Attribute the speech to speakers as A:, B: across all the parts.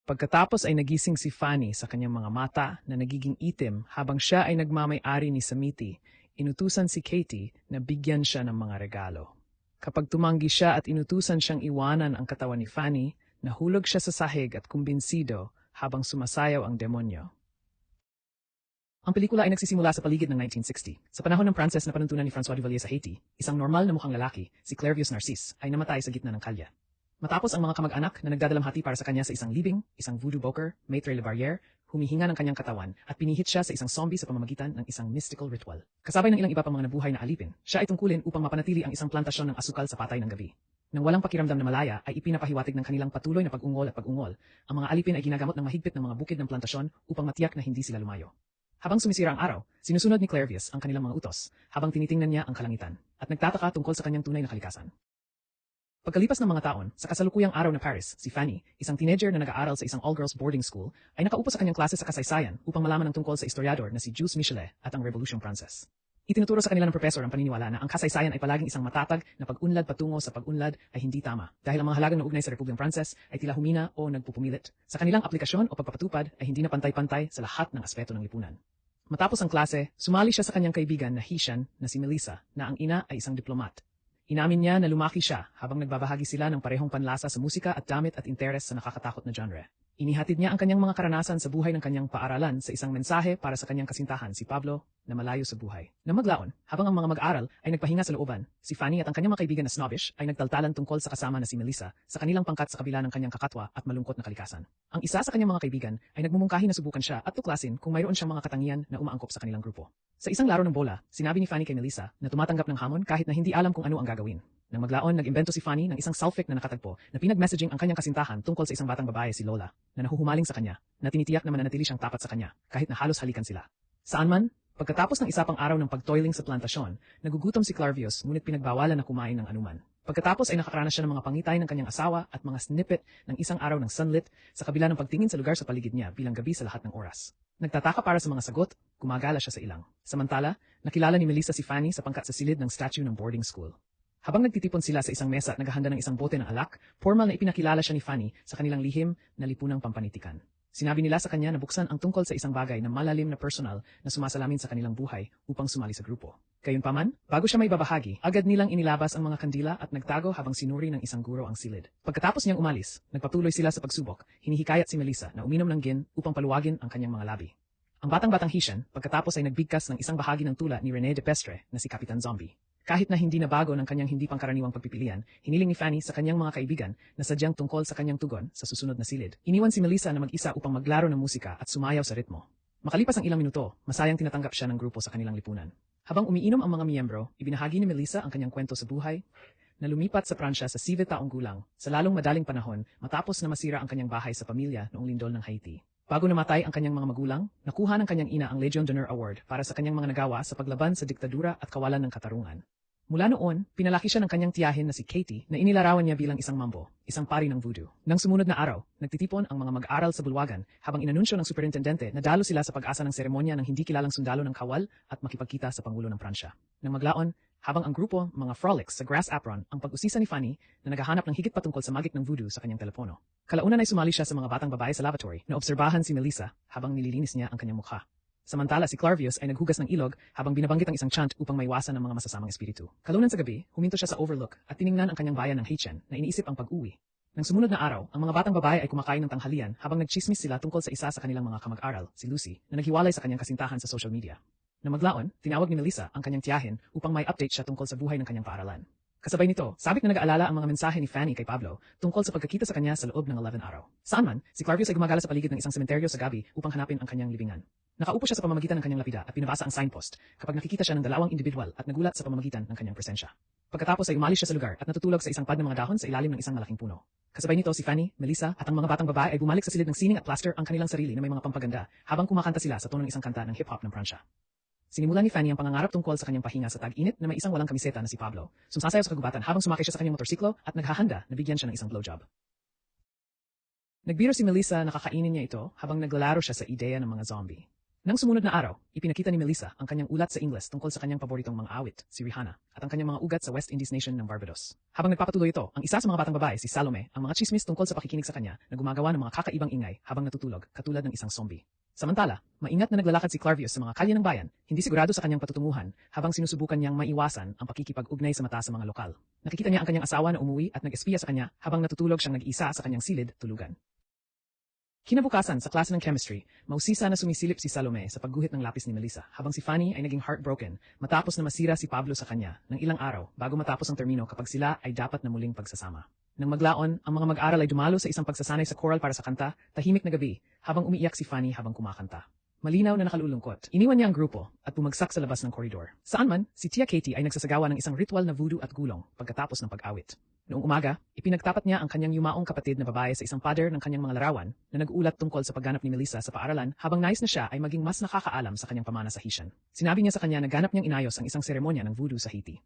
A: Pagkatapos ay nagising si Fanny sa kanyang mga mata na nagiging itim habang siya ay nagmamay-ari ni Samiti. Inutusan si Katie na bigyan siya ng mga regalo. Kapag tumanggi siya at inutusan siyang iwanan ang katawan ni Fanny, nahulog siya sa sahig at kumbinsido habang sumasayaw ang demonyo. Ang pelikula ay nagsisimula sa paligid ng 1960. Sa panahon ng Pranses na panuntunan ni François Duvalier sa Haiti, isang normal na mukhang lalaki, si Clervius Narcisse, ay namatay sa gitna ng kalye. Matapos ang mga kamag-anak na nagdadalamhati para sa kanya sa isang libing, isang voodoo boker, Maitre Le Barrière, humihinga ng kanyang katawan at pinihit siya sa isang zombie sa pamamagitan ng isang mystical ritual. Kasabay ng ilang iba pang mga nabuhay na alipin, siya ay tungkulin upang mapanatili ang isang plantasyon ng asukal sa patay ng gabi. Nang walang pakiramdam na malaya ay ipinapahiwatig ng kanilang patuloy na pag-ungol at pag-ungol. Ang mga alipin ay ginagamot ng mahigpit ng mga bukid ng plantasyon upang matiyak na hindi sila lumayo. Habang sumisira ang araw, sinusunod ni Clervius ang kanilang mga utos habang tinitingnan niya ang kalangitan at nagtataka tungkol sa kanyang tunay na kalikasan. Pagkalipas ng mga taon, sa kasalukuyang araw na Paris, si Fanny, isang teenager na nag-aaral sa isang all-girls boarding school, ay nakaupo sa kanyang klase sa kasaysayan upang malaman ang tungkol sa historiador na si Jules Michelet at ang Revolusyong Pranses. Itinuturo sa kanila ng profesor ang paniniwala na ang kasaysayan ay palaging isang matatag na pag-unlad patungo sa pag-unlad ay hindi tama dahil ang mga halagang na ugnay sa Republikang Pranses ay tila humina o nagpupumilit. Sa kanilang aplikasyon o pagpapatupad ay hindi na pantay-pantay sa lahat ng aspeto ng lipunan. Matapos ang klase, sumali siya sa kanyang kaibigan na Haitian na si Melissa na ang ina ay isang diplomat. Inamin niya na lumaki siya habang nagbabahagi sila ng parehong panlasa sa musika at damit at interes sa nakakatakot na genre. Inihatid niya ang kanyang mga karanasan sa buhay ng kanyang paaralan sa isang mensahe para sa kanyang kasintahan, si Pablo, na malayo sa buhay. Nang maglaon, habang ang mga mag-aaral ay nagpahinga sa looban, si Fanny at ang kanyang mga kaibigan na snobbish ay nagtaltalan tungkol sa kasama na si Melissa sa kanilang pangkat sa kabila ng kanyang kakatwa at malungkot na kalikasan. Ang isa sa kanyang mga kaibigan ay nagmumungkahi na subukan siya at tuklasin kung mayroon siyang mga katangian na umaangkop sa kanilang grupo. Sa isang laro ng bola, sinabi ni Fanny kay Melissa na tumatanggap ng hamon kahit na hindi alam kung ano ang gagawin. Nang maglaon, nag-imbento si Fanny ng isang sulfic na nakatagpo na pinag-messaging ang kanyang kasintahan tungkol sa isang batang babae, si Lola, na nahuhumaling sa kanya, na tinitiyak na mananatili siyang tapat sa kanya, kahit na halos halikan sila. Saan man, pagkatapos ng isa pang araw ng pagtoiling sa plantasyon, nagugutom si Clervius ngunit pinagbawalan na kumain ng anuman. Pagkatapos ay nakakaranas siya ng mga pangitay ng kanyang asawa at mga snippet ng isang araw ng sunlit sa kabila ng pagtingin sa lugar sa paligid niya bilang gabi sa lahat ng oras. Nagtataka para sa mga sagot, gumagala siya sa ilang. Samantala, nakilala ni Melissa si Fanny sa pangkat sa silid ng statue ng boarding school. Habang nagtitipon sila sa isang mesa at naghahanda ng isang bote ng alak, formal na ipinakilala siya ni Fanny sa kanilang lihim na lipunang pampanitikan. Sinabi nila sa kanya na buksan ang tungkol sa isang bagay na malalim na personal na sumasalamin sa kanilang buhay upang sumali sa grupo. Gayunpaman, bago siya may babahagi, agad nilang inilabas ang mga kandila at nagtago habang sinuri ng isang guro ang silid. Pagkatapos niyang umalis, nagpatuloy sila sa pagsubok, hinihikayat si Melissa na uminom ng gin upang paluwagin ang kanyang mga labi. Ang batang-batang Haitian, pagkatapos ay nagbigkas ng isang bahagi ng tula ni René Depestre na si Kapitan Zombie. Kahit na hindi nabago ng kanyang hindi pangkaraniwang pagpipilian, hiniling ni Fanny sa kanyang mga kaibigan na sadyang tungkol sa kanyang tugon sa susunod na silid. Iniwan si Melissa na mag-isa upang maglaro ng musika at sumayaw sa ritmo. Makalipas ang ilang minuto, masayang tinatanggap siya ng grupo sa kanilang lipunan. Habang umiinom ang mga miyembro, ibinahagi ni Melissa ang kanyang kwento sa buhay na lumipat sa Pransya sa 7 taong gulang sa lalong madaling panahon matapos na masira ang kanyang bahay sa pamilya noong lindol ng Haiti. Bago namatay ang kanyang mga magulang, nakuha ng kanyang ina ang Legion d'Honneur Award para sa kanyang mga nagawa sa paglaban sa diktadura at kawalan ng katarungan. Mula noon, pinalaki siya ng kanyang tiyahin na si Katie na inilarawan niya bilang isang mambo, isang pari ng voodoo. Nang sumunod na araw, nagtitipon ang mga mag-aaral sa bulwagan habang inanunsyo ng superintendente na dalo sila sa pag-asa ng seremonya ng hindi kilalang sundalo ng kawal at makipagkita sa Pangulo ng Pransya. Nang maglaon, habang ang grupo, mga frolics sa grass apron, ang pag-usisa ni Fanny na naghahanap ng higit patungkol sa magik ng voodoo sa kanyang telepono. Kalaunan ay sumali siya sa mga batang babae sa lavatory na obserbahan si Melissa habang nililinis niya ang kanyang mukha. Samantala si Clervius ay naghugas ng ilog habang binabanggit ang isang chant upang maiwasan ng mga masasamang espiritu. Kalunan sa gabi, huminto siya sa overlook at tiningnan ang kanyang bayan ng Haitian na iniisip ang pag-uwi. Nang sumunod na araw, ang mga batang babae ay kumakain ng tanghalian habang nagchismis sila tungkol sa isa sa kanilang mga kamag-aral, si Lucy, na naghiwalay sa kanyang kasintahan sa social media. Na maglaon, tinawag ni Melissa ang kanyang tiyahin upang may update siya tungkol sa buhay ng kanyang paaralan. Kasabay nito, sabik na nag-aalala ang mga mensahe ni Fanny kay Pablo tungkol sa pagkakita sa kanya sa loob ng 11 araw. Saan man, si Clervius ay gumagala sa paligid ng isang sementeryo sa gabi upang hanapin ang kanyang libingan. Nakaupo siya sa pamamagitan ng kanyang lapida at binabasa ang signpost kapag nakikita siya ng dalawang individual at nagulat sa pamamagitan ng kanyang presensya. Pagkatapos ay umalis siya sa lugar at natutulog sa isang pad ng mga dahon sa ilalim ng isang malaking puno. Kasabay nito si Fanny, Melissa at ang mga batang babae ay bumalik sa silid ng sining at plaster ang kanilang sarili na may mga pampaganda habang kumakanta sila sa tono ng isang kanta ng hip-hop ng Pransya. Sinimulan ni Fanny ang pangangarap tungkol sa kanyang pahinga sa tag-init na may isang walang kamiseta na si Pablo, sumasayaw sa kagubatan habang sumakay siya sa kanyang motorsiklo at naghahanda na bigyan siya ng isang blowjob. Nagbiro si Melissa na kakainin niya ito habang naglalaro siya sa ideya ng mga zombie. Nang sumunod na araw, ipinakita ni Melissa ang kanyang ulat sa Ingles tungkol sa kanyang paboritong mga awit, si Rihanna, at ang kanyang mga ugat sa West Indies Nation ng Barbados. Habang nagpapatuloy ito, ang isa sa mga batang babae, si Salome, ang mga chismis tungkol sa pakikinig sa kanya na gumagawa ng mga kakaibang ingay habang natutulog, katulad ng isang zombie. Samantala, maingat na naglalakad si Clarvius sa mga kalye ng bayan, hindi sigurado sa kanyang patutunguhan habang sinusubukan niyang maiwasan ang pakikipag-ugnay sa mata sa mga lokal. Nakikita niya ang kanyang asawa na umuwi at nag-espiya sa kanya habang natutulog siyang nag-isa sa kanyang silid tulugan. Kinabukasan sa klase ng chemistry, mausisa na sumisilip si Salome sa pagguhit ng lapis ni Melissa habang si Fanny ay naging heartbroken matapos na masira si Pablo sa kanya ng ilang araw bago matapos ang termino kapag sila ay dapat na muling pagsasama. Nang maglaon, ang mga mag-aral ay dumalo sa isang pagsasanay sa choral para sa kanta, tahimik na gabi, habang umiiyak si Fanny habang kumakanta. Malinaw na nakalulungkot. Iniwan niya ang grupo at bumagsak sa labas ng koridor. Saan man, si Tia Katie ay nagsasagawa ng isang ritual na voodoo at gulong pagkatapos ng pag-awit. Noong umaga, ipinagtapat niya ang kanyang yumaong kapatid na babae sa isang pader ng kanyang mga larawan na nag-uulat tungkol sa pagganap ni Melissa sa paaralan habang nais na siya ay maging mas nakakaalam sa kanyang pamana sa Haitian. Sinabi niya sa kanya na ganap niyang inayos ang isang seremonya ng voodoo sa Haiti.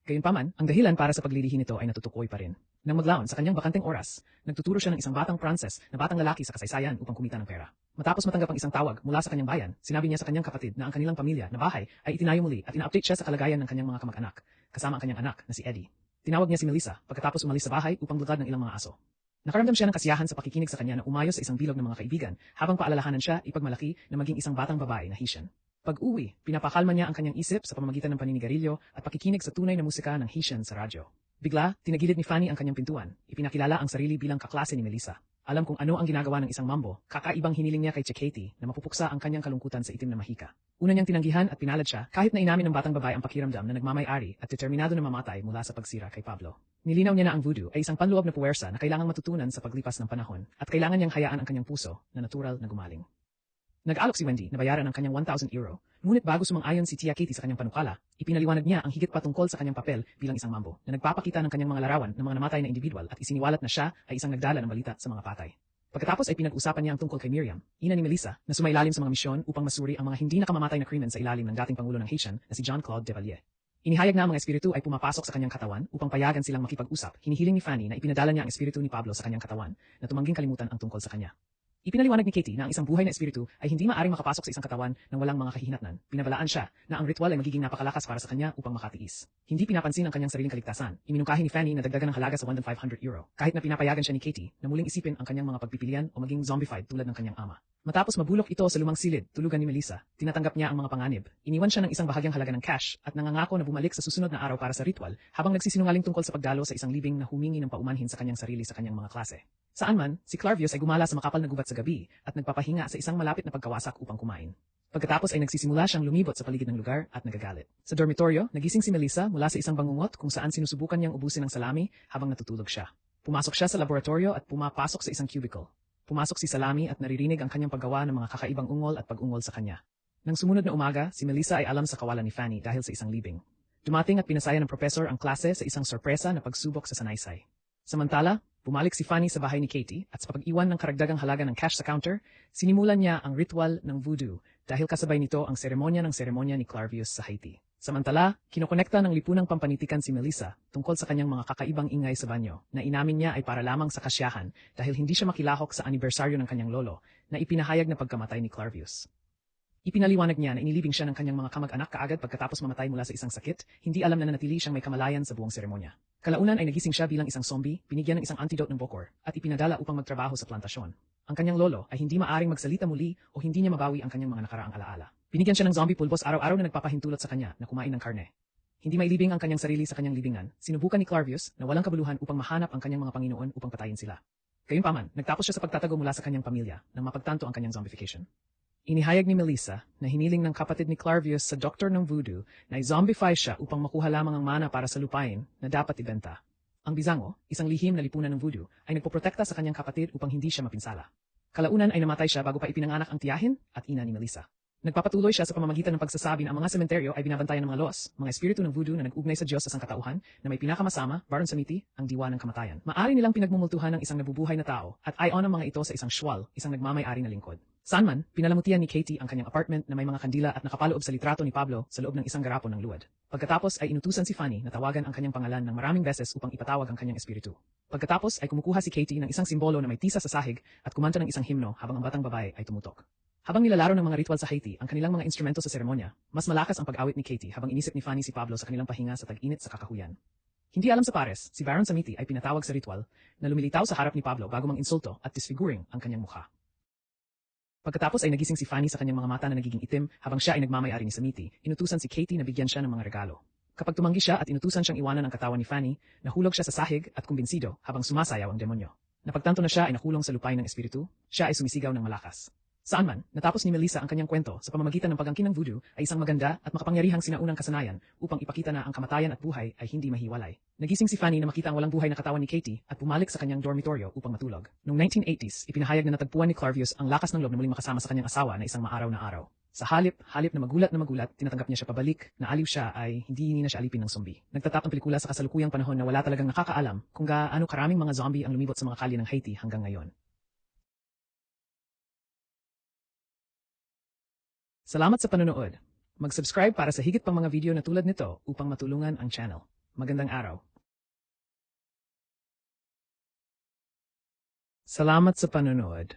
A: Gayunpaman, ang dahilan para sa paglilihi nito ay natutukoy pa rin. Nang maglaon sa kanyang bakanteng oras, nagtuturo siya ng isang batang Frances na batang lalaki sa kasaysayan upang kumita ng pera. Matapos matanggap ang isang tawag mula sa kanyang bayan, sinabi niya sa kanyang kapatid na ang kanilang pamilya na bahay ay itinayo muli at ina-update siya sa kalagayan ng kanyang mga kamag-anak, kasama ang kanyang anak na si Eddie. Tinawag niya si Melissa pagkatapos umalis sa bahay upang lugad ng ilang mga aso. Nakaramdam siya ng kasiyahan sa pakikinig sa kanya na umayo sa isang bilog ng mga kaibigan habang paalalahanan siya ipagmalaki na maging isang batang babae na Haitian. Pag-uwi, pinapakalma niya ang kanyang isip sa pamamagitan ng paninigarilyo at pakikinig sa tunay na musika ng Haitian sa radyo. Bigla, tinagilid ni Fanny ang kanyang pintuan. Ipinakilala ang sarili bilang kaklase ni Melissa. Alam kung ano ang ginagawa ng isang mambo, kakaibang hiniling niya kay Katie na mapupuksa ang kanyang kalungkutan sa itim na mahika. Una niyang tinanggihan at pinalad siya kahit na inamin ng batang babae ang pakiramdam na nagmamay-ari at determinado na mamatay mula sa pagsira kay Pablo. Nilinaw niya na ang voodoo ay isang panloob na puwersa na kailangang matutunan sa paglipas ng panahon at kailangan niyang hayaan ang kanyang puso na natural na gumaling. Nag-alok si Wendy na bayaran ang kanyang €1,000, ngunit bago sumang-ayon si Tia Katie sa kanyang panukala, ipinaliwanag niya ang higit pa tungkol sa kanyang papel bilang isang mambo na nagpapakita ng kanyang mga larawan ng mga namatay na individual at isiniwalat na siya ay isang nagdala ng balita sa mga patay. Pagkatapos ay pinag-usapan niya ang tungkol kay Miriam, ina ni Melissa, na sumailalim sa mga misyon upang masuri ang mga hindi nakamamatay na krimen sa ilalim ng dating Pangulo ng Haitian na si Jean-Claude Duvalier. Inihayag na ang mga espiritu ay pumapasok sa kanyang katawan upang payagan silang makipag-usap. Hinihiling ni Fanny na ipinadala niya ang espiritu ni Pablo sa kanyang katawan na tumangging kalimutan ang tungkol sa kanya. Ipinaliwanag ni Katie na ang isang buhay na espiritu ay hindi maaring makapasok sa isang katawan ng walang mga kahihinatnan. Pinabalaan siya na ang ritual ay magiging napakalakas para sa kanya upang makatiis. Hindi pinapansin ang kanyang sariling kaligtasan. Iminungkahi ni Fanny na dagdagan ng halaga sa €1,500 kahit na pinapayagan siya ni Katie na muling isipin ang kanyang mga pagpipilian o maging zombified tulad ng kanyang ama. Matapos mabulok ito sa lumang silid, tulugan ni Melissa, tinatanggap niya ang mga panganib. Iniwan siya ng isang bahagyang halaga ng cash at nangangako na bumalik sa susunod na araw para sa ritual habang nagsisinungaling tungkol sa pagdalo sa isang libing na humingi ng paumanhin sa kanyang sarili sa kanyang mga klase. Saan man, si Clarvius ay gumala sa makapal na gubat sa gabi at nagpapahinga sa isang malapit na pagkawasak upang kumain. Pagkatapos ay nagsisimula siyang lumibot sa paligid ng lugar at nagagalit. Sa dormitoryo, nagising si Melissa mula sa isang bangungot kung saan sinusubukan niyang ubusin ng salami habang natutulog siya. Pumasok siya sa laboratorio at pumapasok sa isang cubicle. Pumasok si Salami at naririnig ang kanyang paggawa ng mga kakaibang ungol at pag-ungol sa kanya. Nang sumunod na umaga, si Melissa ay alam sa kawalan ni Fanny dahil sa isang libing. Dumating at pinasaya ng professor ang klase sa isang sorpresa na pagsubok sa sanaysay. Samantala, bumalik si Fanny sa bahay ni Katie at sa pag-iwan ng karagdagang halaga ng cash sa counter, sinimulan niya ang ritual ng voodoo dahil kasabay nito ang seremonya ni Clarvius sa Haiti. Samantala, kinokonekta ng lipunang pampanitikan si Melissa tungkol sa kanyang mga kakaibang ingay sa banyo na inamin niya ay para lamang sa kasyahan dahil hindi siya makilahok sa anibersaryo ng kanyang lolo na ipinahayag na pagkamatay ni Clarvius. Ipinaliwanag niya na inilibing siya ng kanyang mga kamag-anak kaagad pagkatapos mamatay mula sa isang sakit, hindi alam na nanatili siyang may kamalayan sa buong seremonya. Kalaunan ay nagising siya bilang isang zombie, binigyan ng isang antidote ng bokor, at ipinadala upang magtrabaho sa plantasyon. Ang kanyang lolo ay hindi maaring magsalita muli o hindi niya mabawi ang kanyang mga nakaraang alaala. Binigyan siya ng zombie pulbos araw-araw na nagpapahintulot sa kanya na kumain ng karne. Hindi mailibing ang kanyang sarili sa kanyang libingan, sinubukan ni Clarvius na walang kabuluhan upang mahanap ang kanyang mga Panginoon upang patayin sila. Gayunpaman, nagtapos siya sa pagtatago mula sa kanyang pamilya nang mapagtanto ang kanyang zombification. Inihayag ni Melissa na hiniling ng kapatid ni Clarvius sa doktor ng voodoo na i-zombify siya upang makuha lamang ang mana para sa lupain na dapat ibenta. Ang Bizango, isang lihim na lipunan ng voodoo, ay nagpoprotekta sa kanyang kapatid upang hindi siya mapinsala. Kalaunan ay namatay siya bago pa ipinanganak ang tiyahin at ina ni Melissa. Nagpapatuloy siya sa pamamagitan ng pagsasabi na ang mga sementeryo ay binabantayan ng mga los, mga espiritu ng voodoo na nag-ugnay sa Diyos sa sangkatauhan na may pinakamasama, Baron Samiti, ang diwa ng kamatayan. Maari nilang pinagmumultuhan ng isang nabubuhay na tao at ayon ang mga ito sa isang shwal, isang nagmamay-ari na lingkod. Saan man, pinalamutian ni Katie ang kanyang apartment na may mga kandila at nakapaloob sa litrato ni Pablo sa loob ng isang garapon ng luwad. Pagkatapos ay inutusan si Fanny na tawagan ang kanyang pangalan ng maraming beses upang ipatawag ang kanyang espiritu. Pagkatapos ay kumukuha si Katie ng isang simbolo na may tisa sa sahig at kumanta ng isang himno habang ang batang babae ay tumutok. Habang nilalaro ng mga ritual sa Haiti ang kanilang mga instrumento sa seremonya, mas malakas ang pag-awit ni Katie habang inisip ni Fanny si Pablo sa kanilang pahinga sa tag-init sa kakahuyan. Hindi alam sa pares, si Baron Samiti ay pinatawag sa ritual na lumilitaw sa harap ni Pablo bago mang insulto at disfiguring ang kanyang mukha. Pagkatapos ay nagising si Fanny sa kanyang mga mata na nagiging itim habang siya ay nagmamay-ari ni Samiti, inutusan si Katie na bigyan siya ng mga regalo. Kapag tumanggi siya at inutusan siyang iwanan ang katawan ni Fanny, nahulog siya sa sahig at kumbinsido habang sumasayaw ang demonyo. Napagtanto na siya ay nakulong sa lupay ng espiritu, siya ay sumisigaw ng malakas. Saan man, natapos ni Melissa ang kanyang kwento sa pamamagitan ng pagangkin ng voodoo ay isang maganda at makapangyarihang sinaunang kasanayan upang ipakita na ang kamatayan at buhay ay hindi mahiwalay. Nagising si Fanny na makita ang walang buhay na katawan ni Katie at bumalik sa kanyang dormitoryo upang matulog. Noong 1980s, ipinahayag na natagpuan ni Clarvius ang lakas ng loob na muling makasama sa kanyang asawa na isang maaraw na araw. Sa halip na magulat, tinatanggap niya siya pabalik, na aliw siya ay hindi na siya alipin ng zombie. Nagtatap ang pelikula sa kasalukuyang panahon na wala talagang nakakaalam kung gaano karaming mga zombie ang lumibot sa mga kalye ng Haiti hanggang ngayon. Salamat sa panonood. Mag-subscribe para sa higit pang mga video na tulad nito upang matulungan ang channel. Magandang araw. Salamat sa panonood.